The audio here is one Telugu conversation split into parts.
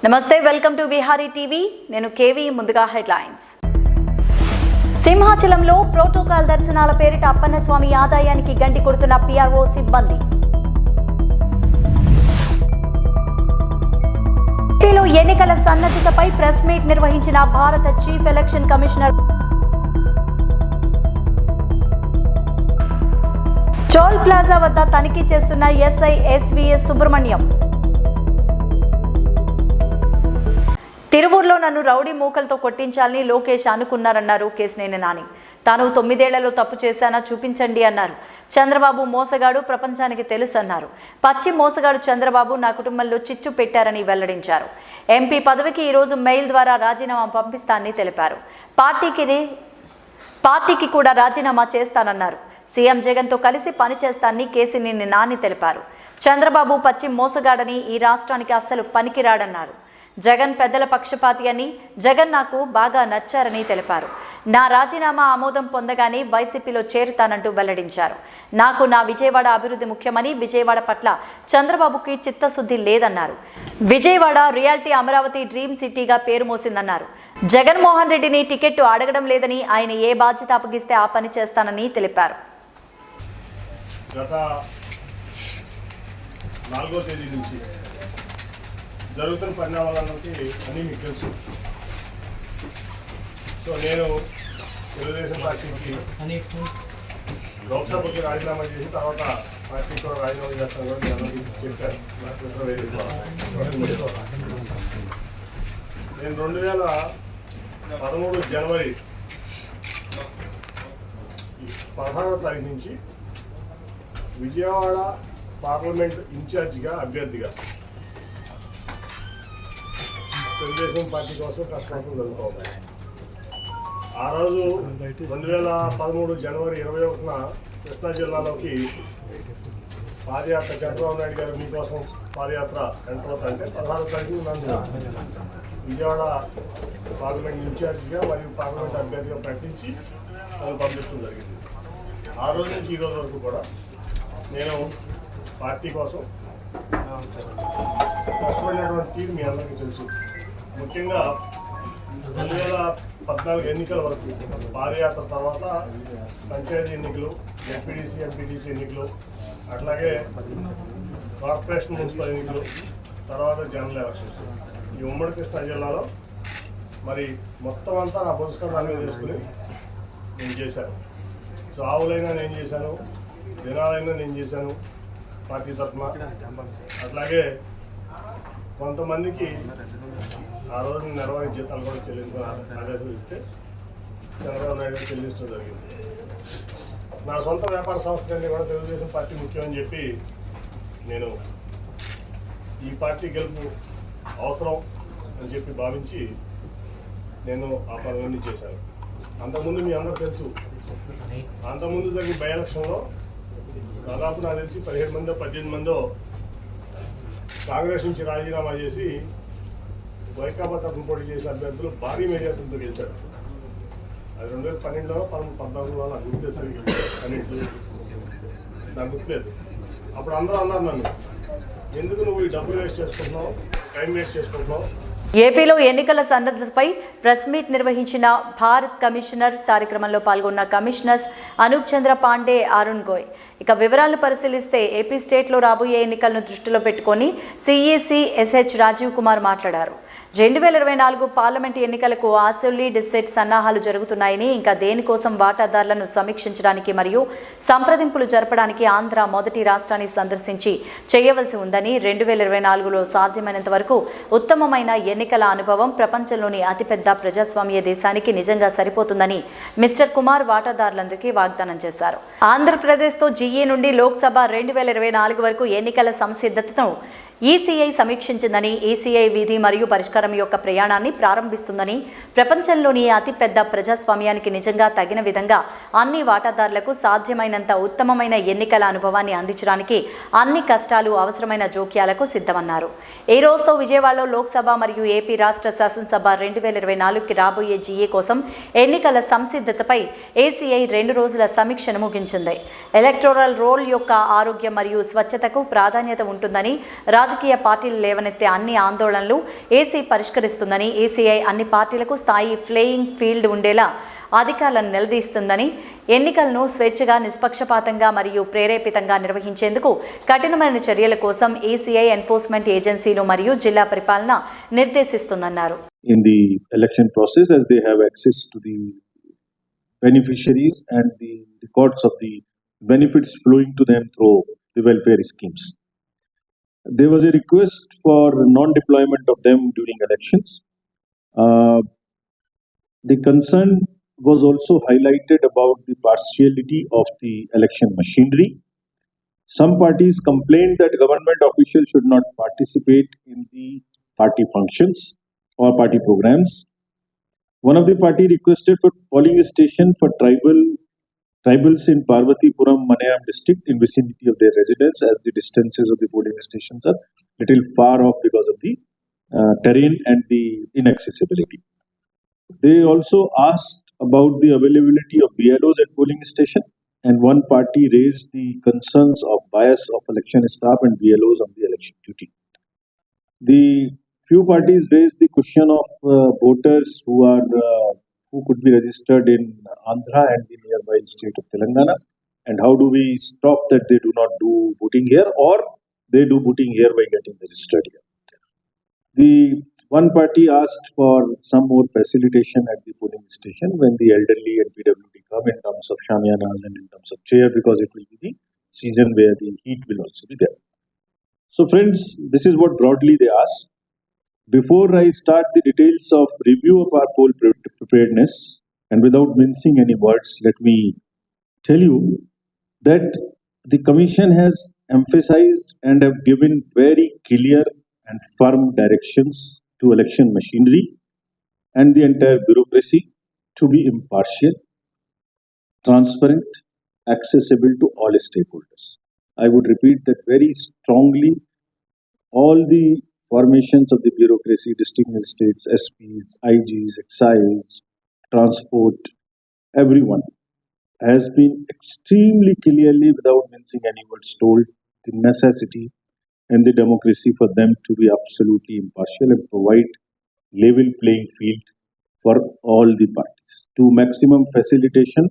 నమస్తే, వెల్కమ్ టు విహారీ టీవీ. నేను కేవీ. ముందుగా హెడ్లైన్స్. సింహాచలంలో ప్రోటోకాల్ దర్శనాల పేరిట అప్పన్నస్వామి ఆదాయానికి గండి కొడుతున్న పిఆర్ఓ సిబ్బంది. ఏపీలో ఎన్నికల సన్నద్ధతపై ప్రెస్ మీట్ నిర్వహించిన భారత chief election commissioner. Toll plaza వద్ద తనిఖీ చేస్తున్న ఎస్ఐ ఎస్వీఎస్ సుబ్రహ్మణ్యం. తిరువూరులో నన్ను రౌడీ మూకలతో కొట్టించాలని లోకేష్ అనుకున్నారన్నారు కేశినేని నాని. తాను 9 ఏళ్లలో తప్పు చేశానా చూపించండి అన్నారు. చంద్రబాబు మోసగాడు, ప్రపంచానికి తెలుసు అన్నారు. పచ్చి మోసగాడు చంద్రబాబు నా కుటుంబంలో చిచ్చు పెట్టారని వెల్లడించారు. ఎంపీ పదవికి ఈరోజు మెయిల్ ద్వారా రాజీనామా పంపిస్తానని తెలిపారు. పార్టీకి కూడా రాజీనామా చేస్తానన్నారు. సీఎం జగన్తో కలిసి పనిచేస్తానని కేశినేని నాని తెలిపారు. చంద్రబాబు పచ్చి మోసగాడని, ఈ రాష్ట్రానికి అస్సలు పనికిరాడన్నారు. జగన్ పెద్దల పక్షపాతి అని, జగన్ నాకు బాగా నచ్చారని తెలిపారు. నా రాజీనామా ఆమోదం పొందగానే వైసీపీలో చేరుతానంటూ వెల్లడించారు. నాకు నా విజయవాడ అభివృద్ధి ముఖ్యమని, విజయవాడ పట్ల చంద్రబాబుకి చిత్తశుద్ధి లేదన్నారు. విజయవాడ రియాలిటీ అమరావతి డ్రీమ్ సిటీగా పేరు మోసిందన్నారు. జగన్మోహన్ రెడ్డిని టికెట్ అడగడం లేదని, ఆయన ఏ బాధ్యత అప్పగిస్తే ఆ పని చేస్తానని తెలిపారు. గత 4వ తేదీ నుంచి జరుగుతున్న పరిణామాలకి అన్నీ మీకు తెలుసు. సో నేను తెలుగుదేశం పార్టీకి లోక్సభకి రాజీనామా చేసి తర్వాత పార్టీకి కూడా రాజీనామా చేస్తాను కూడా నేను చెప్పాను. నేను 2013 జనవరి 16వ తారీఖు నుంచి విజయవాడ పార్లమెంట్ ఇన్ఛార్జిగా అభ్యర్థిగా తెలుగుదేశం పార్టీ కోసం కష్టపడుతూ జరుగుతూ ఉన్నాయి. ఆ రోజు 2013 జనవరి 21న కృష్ణా జిల్లాలోకి పాదయాత్ర చంద్రబాబు నాయుడు గారు మీకోసం పాదయాత్ర ఎంటర్ అవుతాయంటే 16వ తారీఖు నన్ను విజయవాడ పార్లమెంట్ ఇన్ఛార్జిగా మరియు పార్లమెంట్ అభ్యర్థిగా ప్రకటించి నన్ను పంపించడం జరిగింది. ఆ రోజు నుంచి ఈ రోజు వరకు కూడా నేను పార్టీ కోసం కష్టపడినటువంటి తీరు మీ అందరికీ తెలుసు. ముఖ్యంగా 2014 ఎన్నికల వరకు పాదయాత్ర తర్వాత పంచాయతీ ఎన్నికలు, ఎంపీటీసీ ఎన్నికలు, అట్లాగే కార్పొరేషన్ మున్సిపల్ ఎన్నికలు, తర్వాత జనరల్ ఎలక్షన్స్. ఈ ఉమ్మడి కృష్ణా జిల్లాలో మరి మొత్తం అంతా నా పురస్కారాన్ని తీసుకుని నేను చేశాను. సావులైనా నేను చేశాను, దినాలైనా నేను చేశాను పార్టీ తరఫున. అట్లాగే కొంతమందికి ఆ రోజు నెలవారీ జీతాలు కూడా చెల్లించుకుని ఆదేశాలు ఇస్తే చంద్రబాబు నాయుడు చెల్లించడం జరిగింది. నా సొంత వ్యాపార సంస్థలన్నీ కూడా తెలుగుదేశం పార్టీ ముఖ్యమని చెప్పి నేను ఈ పార్టీ గెలుపు అవసరం అని చెప్పి భావించి నేను ఆ పనులన్నీ చేశాను. అంతకుముందు మీ అందరూ తెలుసు, అంతకుముందు జరిగిన బై ఎలక్షన్లో దాదాపు నాకు తెలిసి 17 మందో 18 మందో కాంగ్రెస్ నుంచి రాజీనామా చేసి వైకాపా తరఫున పోటీ చేసిన అభ్యర్థులు భారీ మెజార్టీతో గెలిచారు. అది 2012లో 14లో నాకు గుర్తు 12 నాకు గుర్తులేదు. అప్పుడు అందరూ అన్నారు నన్ను, ఎందుకు నువ్వు ఈ డబ్బులు వేస్ట్ చేసుకుంటున్నావు, టైం వేస్ట్ చేసుకుంటున్నావు. ఏపీలో ఎన్నికల సన్నద్ధతపై ప్రెస్ మీట్ నిర్వహించిన భారత్ కమిషనర్ కార్యక్రమంలో పాల్గొన్న కమిషనర్స్ అనూప్ చంద్ర పాండే, అరుణ్ గోయ్. ఇక వివరాలను పరిశీలిస్తే ఏపీ స్టేట్లో రాబోయే ఎన్నికలను దృష్టిలో పెట్టుకొని సిఈసి ఎస్హెచ్ రాజీవ్ కుమార్ మాట్లాడారు. 2024 పార్లమెంటు ఎన్నికలకు అసెంబ్లీ డిసెట్ సన్నాహాలు జరుగుతున్నాయని, ఇంకా దేనికోసం వాటాదారులను సమీక్షించడానికి మరియు సంప్రదింపులు జరపడానికి ఆంధ్ర మొదటి రాష్ట్రాన్ని సందర్శించి చేయవలసి ఉందని, 2024లో సాధ్యమైనంత వరకు ఉత్తమమైన ఎన్నికల అనుభవం ప్రపంచంలోని అతిపెద్ద ప్రజాస్వామ్య దేశానికి నిజంగా సరిపోతుందని మిస్టర్ కుమార్ వాటాదారులందరికీ వాగ్దానం చేశారు. ఆంధ్రప్రదేశ్తో జీఏ నుండి లోక్సభ 2024 వరకు ఎన్నికల సంసిద్ధతను ఈసీఐ సమీక్షించిందని, ఈసీఐ విధి మరియు పరిష్కారం యొక్క ప్రయాణాన్ని ప్రారంభిస్తుందని, ప్రపంచంలోని అతిపెద్ద ప్రజాస్వామ్యానికి నిజంగా తగిన విధంగా అన్ని వాటాదారులకు సాధ్యమైనంత ఉత్తమమైన ఎన్నికల అనుభవాన్ని అందించడానికి అన్ని కష్టాలు, అవసరమైన జోక్యాలకు సిద్ధమన్నారు. ఈ రోజుతో విజయవాడలో లోక్సభ మరియు ఏపీ రాష్ట్ర శాసనసభ 2024కి రాబోయే జీఏ కోసం ఎన్నికల సంసిద్ధతపై ఏసీఐ 2 రోజుల సమీక్షను ముగించింది. ఎలక్టోరల్ రోల్ యొక్క ఆరోగ్యం మరియు స్వచ్ఛతకు ప్రాధాన్యత ఉంటుందని రాజకీయ పార్టీలు లేవనెత్తే అన్ని ఆందోళనలు ఏసీ పరిష్కరిస్తుందని, ఏసీఐ అన్ని పార్టీలకు స్థాయి ప్లేయింగ్ ఫీల్డ్ ఉండేలా అధికారులను నిలదీస్తుందని, ఎన్నికలను స్వేచ్ఛగా, నిష్పక్షపాతంగా మరియు ప్రేరేపితంగా నిర్వహించేందుకు కఠినమైన చర్యల కోసం ఏసీఐ ఎన్ఫోర్స్మెంట్ ఏజెన్సీలు మరియు జిల్లా పరిపాలన నిర్దేశిస్తుందన్నారు. In the election process, as they have access to the beneficiaries and the records of the benefits flowing to them through the welfare schemes. There was a request for non-deployment of them during elections. The concern was also highlighted about the partiality of the election machinery. Some parties complained that government officials should not participate in the party functions or party programs. One of the party requested for polling station for tribals in Parvatipuram, Manayam district in vicinity of their residence, as the distances of the polling stations are little far off because of the terrain and the inaccessibility. They also asked about the availability of BLOs at polling station, and one party raised the concerns of bias of election staff and BLOs on the election duty. The few parties raised the question of voters who could be registered in Andhra and the nearby state of Telangana, and how do we stop that they do not do voting here, or they do voting here by getting registered here. The one party asked for some more facilitation at the polling station when the elderly and PWD come, in terms of shamiyanas and in terms of chair, because it will be the season where the heat will also be there. So friends, this is what broadly they asked. Before I start the details of review of our poll preparedness, and without mincing any words, let me tell you that the Commission has emphasized and have given very clear and firm directions to election machinery and the entire bureaucracy to be impartial, transparent, accessible to all stakeholders. I would repeat that very strongly. All the formations of the bureaucracy, district magistrates, SPs, IGs, excise, transport, everyone has been extremely clearly, without mincing any words, told the necessity and the democracy for them to be absolutely impartial and provide level playing field for all the parties, to maximum facilitation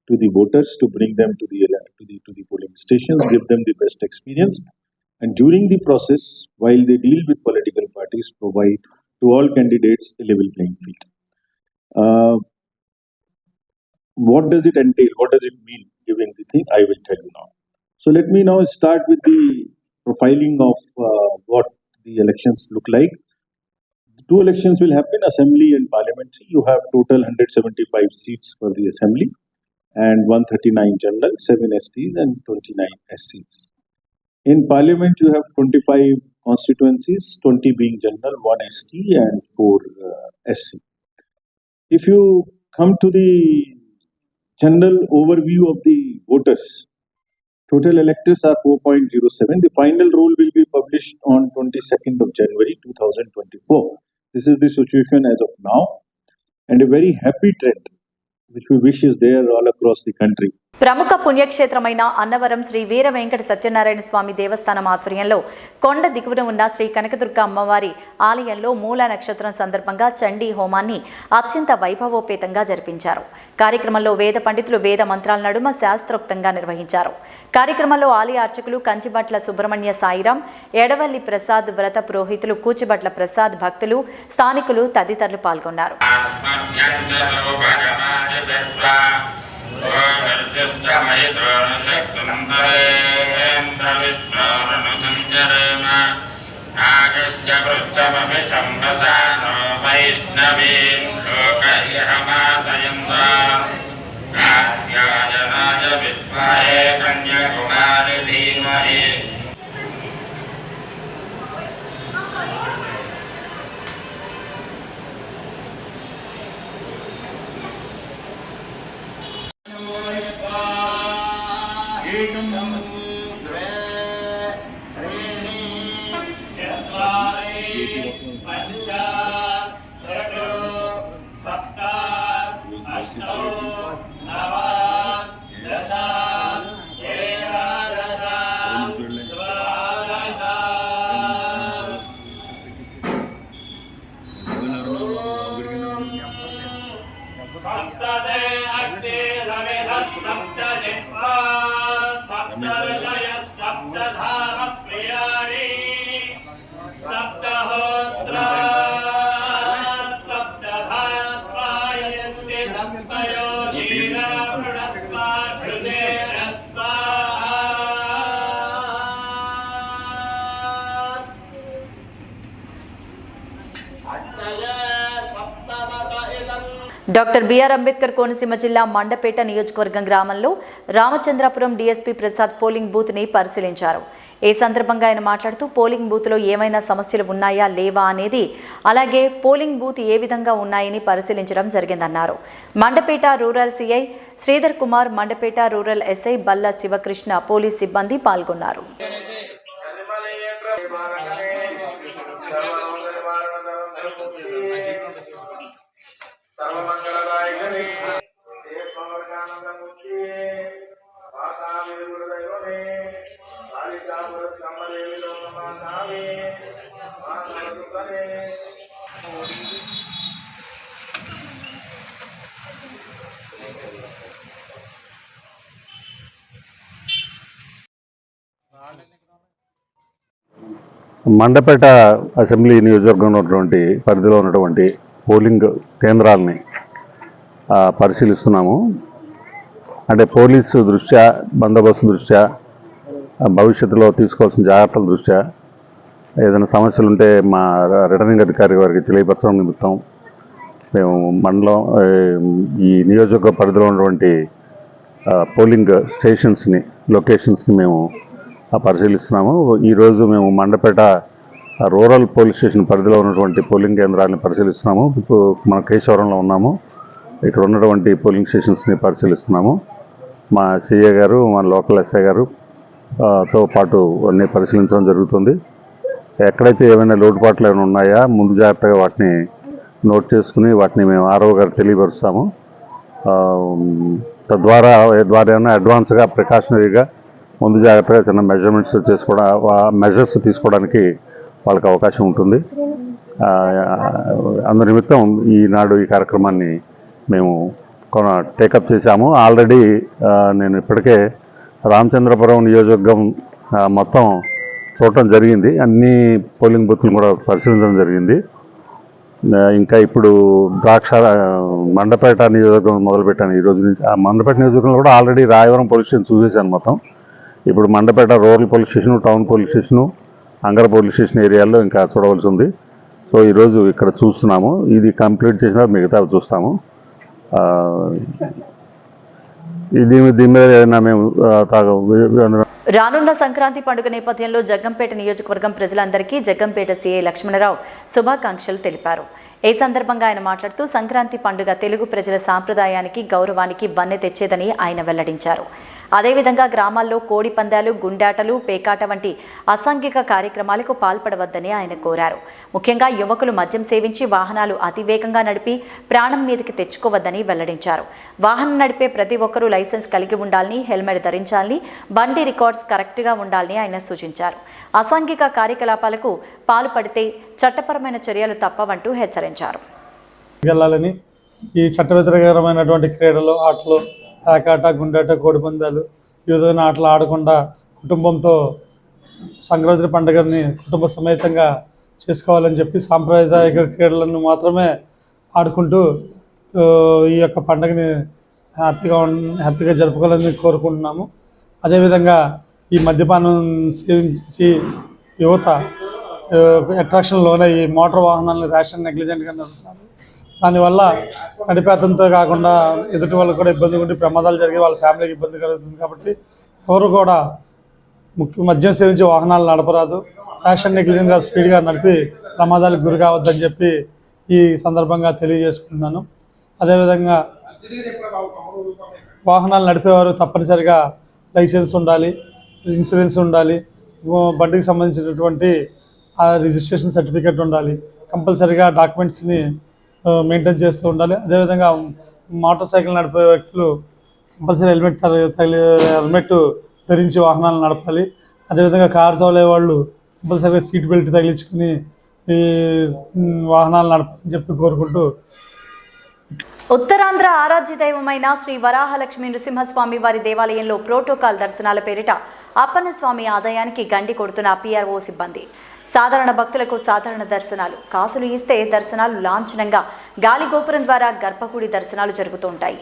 to the voters, to bring them to the polling stations, give them the best experience, and during the process, while they deal with political parties, provide to all candidates a level playing field. What does it entail? What does it mean giving the thing? I will tell you now. So let me now start with the profiling of what the elections look like. Two elections will happen, assembly and parliamentary. You have total 175 seats for the assembly and 139 general, 7 STs and 29 SCs. In parliament, you have 25 constituencies, 20 being general, 1 ST and 4 SC. If you come to the general overview of the voters, total electors are 4.07. The final roll will be published on 22nd of January 2024. This is the situation as of now, and a very happy trend which we wish is there all across the country. ప్రముఖ పుణ్యక్షేత్రమైన అన్నవరం శ్రీ వీర వెంకట సత్యనారాయణ స్వామి దేవస్థానం ఆధ్వర్యంలో కొండ దిగువన ఉన్న శ్రీ కనకదుర్గ అమ్మవారి ఆలయంలో మూల నక్షత్రం సందర్భంగా చండీ హోమాన్ని అత్యంత వైభవోపేతంగా జరిపించారు. కార్యక్రమంలో వేద పండితులు వేద మంత్రాల నడుమ శాస్త్రోక్తంగా నిర్వహించారు. కార్యక్రమంలో ఆలయ అర్చకులు కంచిబట్ల సుబ్రహ్మణ్య సాయిరాం, ఎడవల్లి ప్రసాద్, వ్రత పురోహితులు కూచిబట్ల ప్రసాద్, భక్తులు, స్థానికులు తదితరులు పాల్గొన్నారు. డాక్టర్ బిఆర్ అంబేద్కర్ కోనసీమ జిల్లా మండపేట నియోజకవర్గం గ్రామంలో రామచంద్రాపురం డీఎస్పీ ప్రసాద్ పోలింగ్ బూత్ని పరిశీలించారు. ఈ సందర్భంగా ఆయన మాట్లాడుతూ పోలింగ్ బూత్లో ఏమైనా సమస్యలు ఉన్నాయా లేవా అనేది, అలాగే పోలింగ్ బూత్ ఏ విధంగా ఉన్నాయని పరిశీలించడం జరిగిందన్నారు. Mandapeta rural CI Sridhar Kumar, Mandapeta rural SI బల్ల శివకృష్ణ, పోలీస్ సిబ్బంది పాల్గొన్నారు. మండపేట అసెంబ్లీ నియోజకవర్గంలో ఉన్నటువంటి పరిధిలో ఉన్నటువంటి పోలింగ్ కేంద్రాలని పరిశీలిస్తున్నాము. అంటే పోలీసు దృష్ట్యా, బందోబస్తు దృష్ట్యా, భవిష్యత్తులో తీసుకోవాల్సిన జాగ్రత్తల దృష్ట్యా ఏదైనా సమస్యలు ఉంటే మా రిటర్నింగ్ అధికారి వారికి తెలియపరచడం నిమిత్తం మేము మండలం ఈ నియోజకవర్గ పరిధిలో ఉన్నటువంటి పోలింగ్ స్టేషన్స్ని, లొకేషన్స్ని మేము పరిశీలిస్తున్నాము. ఈరోజు మేము మండపేట రూరల్ పోలీస్ స్టేషన్ పరిధిలో ఉన్నటువంటి పోలింగ్ కేంద్రాలను పరిశీలిస్తున్నాము. ఇప్పుడు మన కేశవరంలో ఉన్నాము. ఇక్కడ ఉన్నటువంటి పోలింగ్ స్టేషన్స్ని పరిశీలిస్తున్నాము. మా సిఏ గారు, మా లోకల్ ఎస్ఐ గారు తో పాటు అన్నీ పరిశీలించడం జరుగుతుంది. ఎక్కడైతే ఏమైనా లోటుపాట్లు ఏమైనా ఉన్నాయా ముందు జాగ్రత్తగా వాటిని నోట్ చేసుకుని వాటిని మేము ఆర్ఓ గారు తెలియపరుస్తాము. తద్వారా అడ్వాన్స్గా ప్రికాషనరీగా ముందు జాగ్రత్తగా చిన్న మెజర్స్ తీసుకోవడానికి వాళ్ళకి అవకాశం ఉంటుంది. అందు నిమిత్తం ఈనాడు ఈ కార్యక్రమాన్ని మేము టేకప్ చేశాము. ఆల్రెడీ నేను ఇప్పటికే రామచంద్రపురం నియోజకవర్గం మొత్తం చూడటం జరిగింది. అన్ని పోలింగ్ బూత్లు కూడా పరిశీలించడం జరిగింది. ఇంకా ఇప్పుడు మండపేట నియోజకవర్గం మొదలుపెట్టాను ఈరోజు నుంచి. ఆ మండపేట నియోజకవర్గంలో కూడా ఆల్రెడీ రాయవరం పోలీస్ స్టేషన్ చూసేసాను మొత్తం. ఇప్పుడు Mandapeta rural police station, town police station, Angara police station ఏరియాల్లో ఇంకా చూడవలసి ఉంది. సో ఈరోజు ఇక్కడ చూస్తున్నాము. ఇది కంప్లీట్ చేసిన మిగతా చూస్తాము. దీని మీద ఏదైనా మేము రానున్న సంక్రాంతి పండుగ నేపథ్యంలో జగ్గంపేట నియోజకవర్గం ప్రజలందరికీ జగ్గంపేట సీఐ లక్ష్మణరావు శుభాకాంక్షలు తెలిపారు. ఈ సందర్భంగా ఆయన మాట్లాడుతూ సంక్రాంతి పండుగ తెలుగు ప్రజల సాంప్రదాయానికి, గౌరవానికి వన్నె తెచ్చేదని ఆయన వెల్లడించారు. అదేవిధంగా గ్రామాల్లో కోడి పందాలు, గుండాటలు, పేకాట వంటి అసాంఘిక కార్యక్రమాలకు పాల్పడవద్దని ఆయన కోరారు. ముఖ్యంగా యువకులు మద్యం సేవించి వాహనాలు అతివేగంగా నడిపి ప్రాణం మీదకి తెచ్చుకోవద్దని వెల్లడించారు. వాహనం నడిపే ప్రతి ఒక్కరూ లైసెన్స్ కలిగి ఉండాలని, హెల్మెట్ ధరించాలని, బండి రికార్డ్స్ కరెక్ట్గా ఉండాలని ఆయన సూచించారు. అసాంఘిక కార్యకలాపాలకు పాల్పడితే చట్టపరమైన చర్యలు తప్పవంటూ హెచ్చరించారు. ఈ చట్ట వ్యతిరేకమైనటువంటి క్రీడలు, ఆటలు, పేకాట, గుండాట, కోడిపందాలు ఈ విధమైన ఆటలు ఆడకుండా కుటుంబంతో సంక్రాంతి పండుగని కుటుంబ సమేతంగా చేసుకోవాలని చెప్పి సాంప్రదాయక క్రీడలను మాత్రమే ఆడుకుంటూ ఈ యొక్క పండుగని హ్యాపీగా జరుపుకోవాలని కోరుకుంటున్నాము. అదేవిధంగా ఈ మద్యపానం సేవించి యువత అట్రాక్షన్లోనే ఈ మోటార్ వాహనాలను ర్యాష్ నెగ్లిజెంట్గా నడుపుతున్నారు. దానివల్ల నడిపేతంతో కాకుండా ఎదుటి వాళ్ళకి కూడా ఇబ్బంది ఉండి ప్రమాదాలు జరిగి వాళ్ళ ఫ్యామిలీకి ఇబ్బంది కలుగుతుంది. కాబట్టి ఎవరు కూడా మద్యం సేవించి వాహనాలు నడపరాదు, ర్యాష్ నెగ్లిజెంట్గా స్పీడ్గా నడిపి ప్రమాదాలకు గురి కావద్దని చెప్పి ఈ సందర్భంగా తెలియజేసుకుంటున్నాను. అదేవిధంగా వాహనాలు నడిపేవారు తప్పనిసరిగా లైసెన్స్ ఉండాలి, ఇన్సూరెన్స్ ఉండాలి, బండికి సంబంధించినటువంటి రిజిస్ట్రేషన్ సర్టిఫికేట్ ఉండాలి, కంపల్సరిగా డాక్యుమెంట్స్ని మెయింటైన్ చేస్తూ ఉండాలి. అదేవిధంగా మోటార్ సైకిల్ నడిపే వ్యక్తులు కంపల్సరీ హెల్మెట్ ధరించి వాహనాలు నడపాలి. అదేవిధంగా కారు తోలే వాళ్ళు కంపల్సరీగా సీట్ బెల్ట్ తగిలించుకుని ఈ వాహనాలు నడపాలని చెప్పి కోరుకుంటూ ఉత్తరాంధ్ర ఆరాధ్య దైవమైన శ్రీ వరాహలక్ష్మి నృసింహస్వామి వారి దేవాలయంలో ప్రోటోకాల్ దర్శనాల పేరిట అప్పన్నస్వామి ఆదాయానికి గండి కొడుతున్న పిఆర్ఓ సిబ్బంది. సాధారణ భక్తులకు సాధారణ దర్శనాలు, కాసులు ఇస్తే దర్శనాలు లాంఛనంగా గాలి గోపురం ద్వారా గర్భగుడి దర్శనాలు జరుగుతూ ఉంటాయి.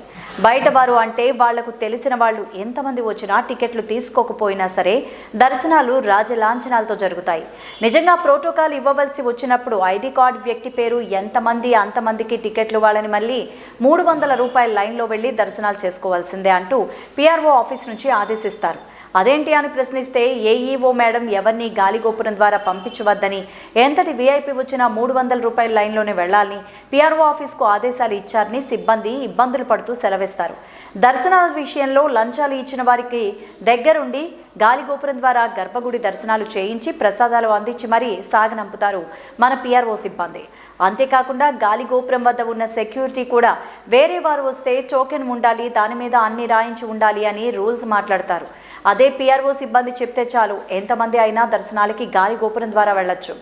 బయట వారు అంటే వాళ్లకు తెలిసిన వాళ్ళు ఎంతమంది వచ్చినా టికెట్లు తీసుకోకపోయినా సరే దర్శనాలు రాజలాంఛనాలతో జరుగుతాయి. నిజంగా ప్రోటోకాల్ ఇవ్వవలసి వచ్చినప్పుడు ఐడి కార్డు వ్యక్తి పేరు ఎంతమంది అంతమందికి టికెట్లు వాళ్ళని మళ్ళీ 300 రూపాయల లైన్లో వెళ్లి దర్శనాలు చేసుకోవాల్సిందే అంటూ PRO ఆఫీస్ నుంచి ఆదేశిస్తారు. అదేంటి అని ప్రశ్నిస్తే ఏఈఓ మేడం ఎవరిని గాలిగోపురం ద్వారా పంపించవద్దని, ఎంతటి VIP వచ్చినా 300 రూపాయల లైన్లోనే వెళ్లాలని PRO ఆఫీస్కు ఆదేశాలు ఇచ్చారని సిబ్బంది ఇబ్బందులు పడుతూ సెలవిస్తారు. దర్శనాల విషయంలో లంచాలు ఇచ్చిన వారికి దగ్గరుండి గాలిగోపురం ద్వారా గర్భగుడి దర్శనాలు చేయించి ప్రసాదాలు అందించి మరీ సాగనంపుతారు మన PRO సిబ్బంది. అంతేకాకుండా గాలిగోపురం వద్ద ఉన్న సెక్యూరిటీ కూడా వేరే వారు వస్తే టోకెన్ ఉండాలి, దాని మీద అన్ని రాయించి ఉండాలి అని రూల్స్ మాట్లాడతారు. అదే PRO సిబ్బంది చెప్తే చాలు, ఎంతమంది అయినా దర్శనాలకి గాలి గోపురం ద్వారా వెళ్లొచ్చు.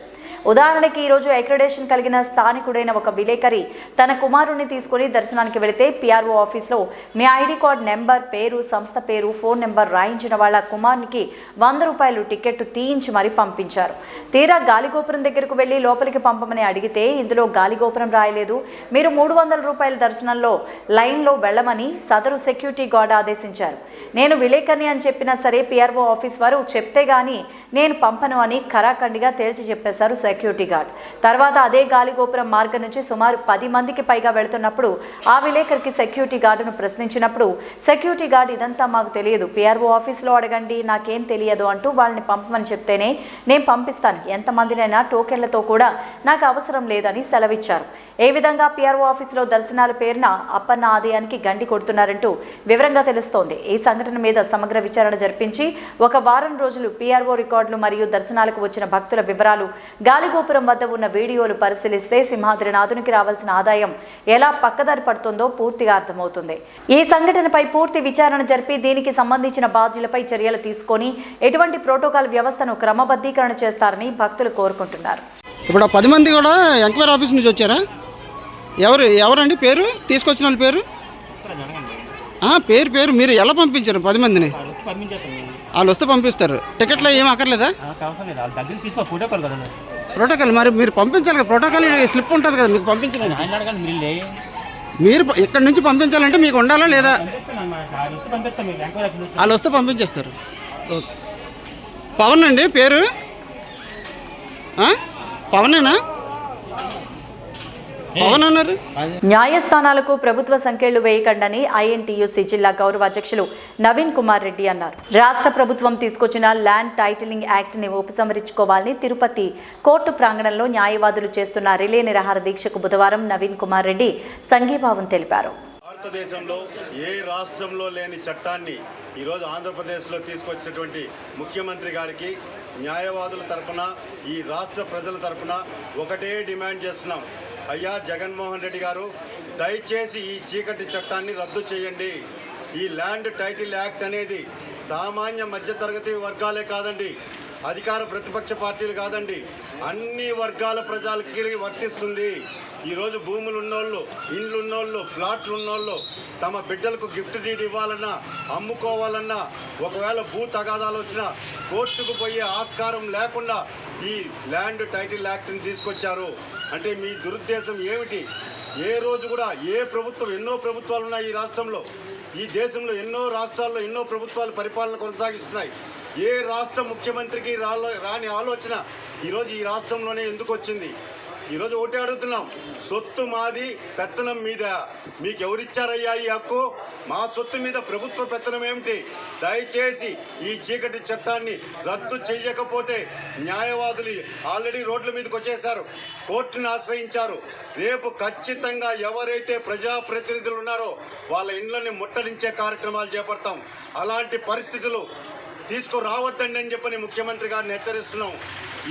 ఉదాహరణకి ఈరోజు అక్రిడేషన్ కలిగిన స్థానికుడైన ఒక విలేకరి తన కుమారుణ్ణి తీసుకుని దర్శనానికి వెళితే PRO ఆఫీస్లో మీ ఐడి కార్డ్ నెంబర్, పేరు, సంస్థ పేరు, ఫోన్ నెంబర్ రాయించిన వాళ్ళ కుమారునికి 100 రూపాయలు టికెట్ తీయించి మరీ పంపించారు. తీరా గాలిగోపురం దగ్గరకు వెళ్లి లోపలికి పంపమని అడిగితే ఇందులో గాలిగోపురం రాయలేదు, మీరు 300 రూపాయల దర్శనంలో లైన్లో వెళ్లమని సదరు సెక్యూరిటీ గార్డ్ ఆదేశించారు. నేను విలేకరిని అని చెప్పినా సరే PRO ఆఫీస్ వారు చెప్తే గానీ నేను పంపను అని ఖరాఖండిగా తేల్చి చెప్పేశారు సెక్యూరిటీ గార్డ్. తర్వాత అదే గాలిగోపురం మార్గం నుంచి సుమారు 10 మందికి పైగా వెళుతున్నప్పుడు ఆ విలేకరికి సెక్యూరిటీ గార్డును ప్రశ్నించినప్పుడు సెక్యూరిటీ గార్డ్ ఇదంతా మాకు తెలియదు, PRO ఆఫీస్లో అడగండి, నాకేం తెలియదు అంటూ వాళ్ళని పంపమని చెప్తేనే నేను పంపిస్తాను, ఎంతమందినైనా టోకెన్లతో కూడా నాకు అవసరం లేదని సెలవిచ్చారు. ఏ విధంగా PRO ఆఫీసులో దర్శనాల పేరున అప్పన్న ఆదాయానికి గండి కొడుతున్నారంటూ వివరంగా తెలుస్తోంది. ఈ సంఘటన మీద సమగ్ర విచారణ జరిపించి 1 వారం రోజులు PRO రికార్డులు మరియు దర్శనాలకు వచ్చిన భక్తుల వివరాలు, గాలిగోపురం వద్ద ఉన్న వీడియోలు పరిశీలిస్తే సింహాద్రినాథునికి రావాల్సిన ఆదాయం ఎలా పక్కదారి పడుతుందో పూర్తిగా అర్థమవుతుంది. ఈ సంఘటనపై పూర్తి విచారణ జరిపి దీనికి సంబంధించిన బాధ్యులపై చర్యలు తీసుకొని ఎటువంటి ప్రోటోకాల్ వ్యవస్థను క్రమబద్ధీకరణ చేస్తారని భక్తులు కోరుకుంటున్నారు. ఇప్పుడు 10 మంది కూడా ఎంక్వైరీ ఆఫీస్ నుంచి వచ్చారా? ఎవరండి పేరు తీసుకొచ్చిన వాళ్ళ పేరు? పేరు మీరు ఎలా పంపించారు 10 మందిని? వాళ్ళు వస్తే పంపిస్తారు. టికెట్లో ఏం అక్కర్లేదా? ప్రోటోకాల్ మరి మీరు పంపించాలి కదా, ప్రోటోకాల్ స్లిప్ ఉంటుంది కదా మీకు పంపించాలి. మీరు ఇక్కడ నుంచి పంపించాలంటే మీకు ఉండాలా లేదా? వాళ్ళు వస్తే పంపించేస్తారు. పవన్ అండి పేరు? పవనేనా? పవన్ అన్నారు. న్యాయస్థానాలకు ప్రభుత్వ సంఖ్యలు వేయకండని INTUC జిల్లా గౌరవ అధ్యక్షులు నవీన్ కుమార్ రెడ్డి అన్నారు. రాష్ట్ర ప్రభుత్వం తీసుకొచ్చిన ల్యాండ్ టైటిలింగ్ యాక్ట్ ని ఉపసంహరించుకోవాలని తిరుపతి కోర్టు ప్రాంగణంలో న్యాయవాదులు చేస్తున్న రిలే నిరాహార దీక్షకు బుధవారం నవీన్ కుమార్ రెడ్డి సంఘీభావం తెలిపారు. భారతదేశంలో ఏ రాష్ట్రంలో లేని చట్టాన్ని ఈరోజు ఆంధ్రప్రదేశ్లో తీసుకొచ్చినటువంటి ముఖ్యమంత్రి గారికి న్యాయవాదుల తరపున, ఈ రాష్ట్ర ప్రజల తరపున ఒకటే డిమాండ్ చేస్తున్నాం. అయ్యా జగన్మోహన్ రెడ్డి గారు, దయచేసి ఈ చీకటి చట్టాన్ని రద్దు చేయండి. ఈ ల్యాండ్ టైటిల్ యాక్ట్ అనేది సామాన్య మధ్యతరగతి వర్గాలే కాదండి, అధికార ప్రతిపక్ష పార్టీలు కాదండి, అన్ని వర్గాల ప్రజలకి వర్తిస్తుంది. ఈరోజు భూములు ఉన్నోళ్ళు, ఇండ్లు ఉన్నోళ్ళు, ప్లాట్లు ఉన్నోళ్ళు తమ బిడ్డలకు గిఫ్ట్ డీడ్ ఇవ్వాలన్నా, అమ్ముకోవాలన్నా, ఒకవేళ భూ తగాదాలు వచ్చినా కోర్టుకు పోయే ఆస్కారం లేకుండా ఈ ల్యాండ్ టైటిల్ యాక్ట్ని తీసుకొచ్చారు. అంటే మీ దురుద్దేశం ఏమిటి? ఏ రోజు కూడా ఏ ప్రభుత్వం, ఎన్నో ప్రభుత్వాలు ఉన్నాయి ఈ రాష్ట్రంలో, ఈ దేశంలో ఎన్నో రాష్ట్రాల్లో ఎన్నో ప్రభుత్వాలు పరిపాలన కొనసాగిస్తున్నాయి. ఏ రాష్ట్ర ముఖ్యమంత్రికి రాని ఆలోచన ఈరోజు ఈ రాష్ట్రంలోనే ఎందుకు వచ్చింది? ఈరోజు ఒకటే అడుగుతున్నాం, సొత్తు మాది, పెత్తనం మీద. మీకు ఎవరిచ్చారయ్యా ఈ హక్కు? మా సొత్తు మీద ప్రభుత్వ పెత్తనం ఏమిటి? దయచేసి ఈ చీకటి చట్టాన్ని రద్దు చేయకపోతే న్యాయవాదులు ఆల్రెడీ రోడ్ల మీదకి వచ్చేశారు, కోర్టును ఆశ్రయించారు. రేపు ఖచ్చితంగా ఎవరైతే ప్రజాప్రతినిధులు ఉన్నారో వాళ్ళ ఇండ్లని ముట్టడించే కార్యక్రమాలు చేపడతాం. అలాంటి పరిస్థితులు తీసుకురావద్దండి అని చెప్పని ముఖ్యమంత్రి గారిని హెచ్చరిస్తున్నాం.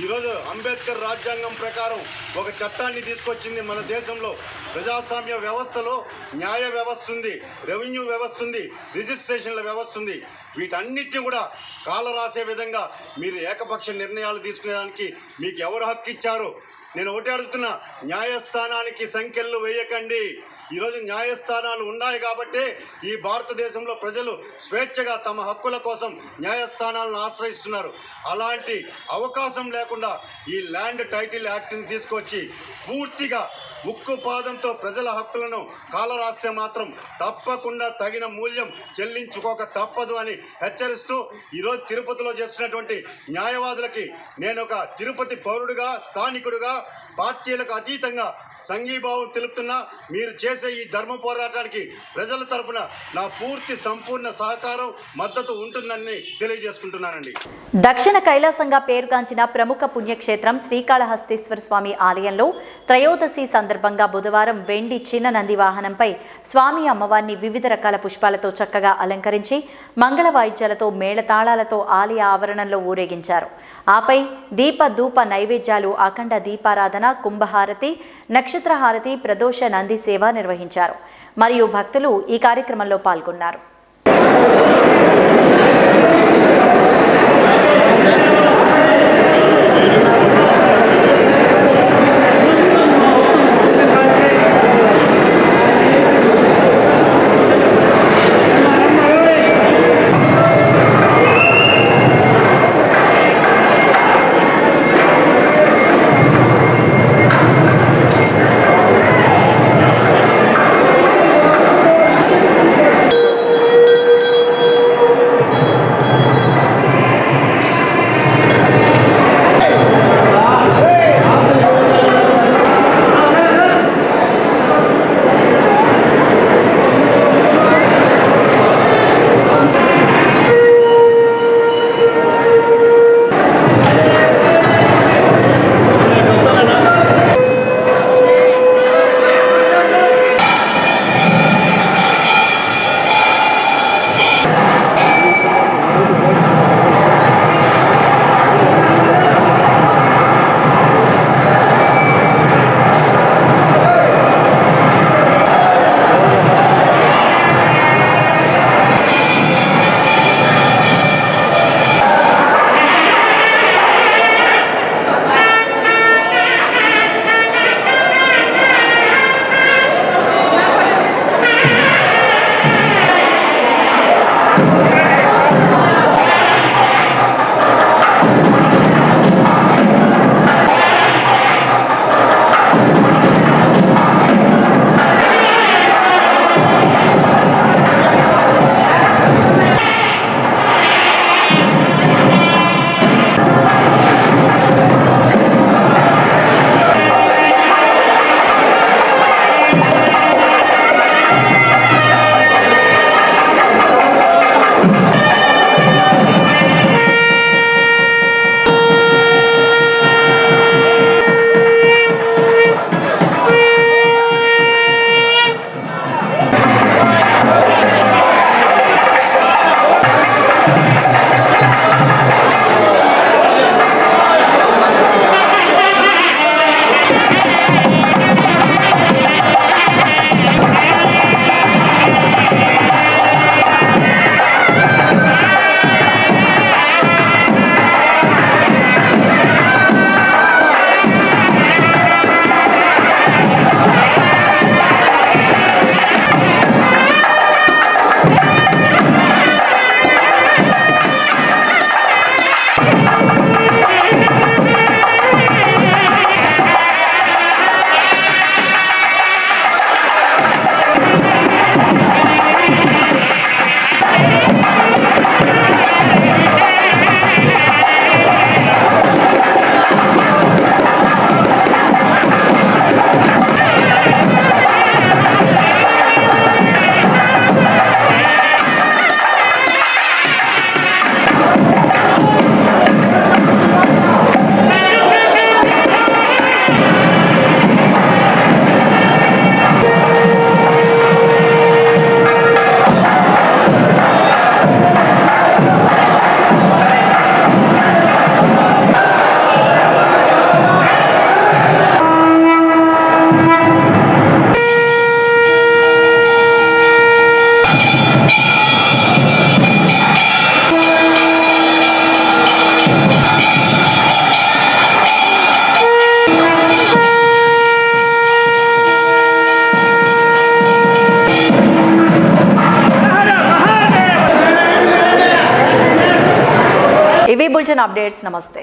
ఈరోజు అంబేద్కర్ రాజ్యాంగం ప్రకారం ఒక చట్టాన్ని తీసుకొచ్చింది మన దేశంలో. ప్రజాస్వామ్య వ్యవస్థలో న్యాయ వ్యవస్థ ఉంది, రెవెన్యూ వ్యవస్థ ఉంది, రిజిస్ట్రేషన్ల వ్యవస్థ ఉంది. వీటన్నిటిని కూడా కాలరాసే విధంగా మీరు ఏకపక్ష నిర్ణయాలు తీసుకునేదానికి మీకు ఎవరు హక్కు ఇచ్చారు? నేను ఒకటి అడుగుతున్నా, న్యాయస్థానానికి సంఖ్యలు వేయకండి. ఈరోజు న్యాయస్థానాలు ఉన్నాయి కాబట్టి ఈ భారతదేశంలో ప్రజలు స్వేచ్ఛగా తమ హక్కుల కోసం న్యాయస్థానాలను ఆశ్రయిస్తున్నారు. అలాంటి అవకాశం లేకుండా ఈ ల్యాండ్ టైటిల్ యాక్ట్ని తీసుకొచ్చి పూర్తిగా ఉక్కు పాదంతో ప్రజల హక్కులను కాలరాస్తే మాత్రం తప్పకుండా తగిన మూల్యం చెల్లించుకోక తప్పదు అని హెచ్చరిస్తూ ఈరోజు తిరుపతిలో చేస్తున్నటువంటి న్యాయవాదులకి నేను ఒక తిరుపతి పౌరుడుగా, స్థానికుడుగా, పార్టీలకు అతీతంగా సంఘీభావం తెలుపుతున్నా. మీరు చేసే ఈ ధర్మ పోరాటానికి ప్రజల తరపున నా పూర్తి సంపూర్ణ సహకారం, మద్దతు ఉంటుందని తెలియజేసుకుంటున్నానండి. దక్షిణ కైలాసంగా పేరుగాంచిన ప్రముఖ పుణ్యక్షేత్రం శ్రీకాళహస్తీశ్వర స్వామి ఆలయంలో త్రయోదశి సందర్భంగా బుధవారం వెండి చిన్న నంది వాహనంపై స్వామి అమ్మవారిని వివిధ రకాల పుష్పాలతో చక్కగా అలంకరించి మంగళ వాయిద్యాలతో మేళతాళాలతో ఆలయ ఆవరణంలో ఊరేగించారు. ఆపై దీప ధూప నైవేద్యాలు, అఖండ దీపారాధన, కుంభహారతి, నక్షత్రహారతి, ప్రదోష నంది సేవ నిర్వహించారు. మరియు భక్తులు ఈ కార్యక్రమంలో పాల్గొన్నారు. ఇవి బులెటిన్ అప్డేట్స్. నమస్తే.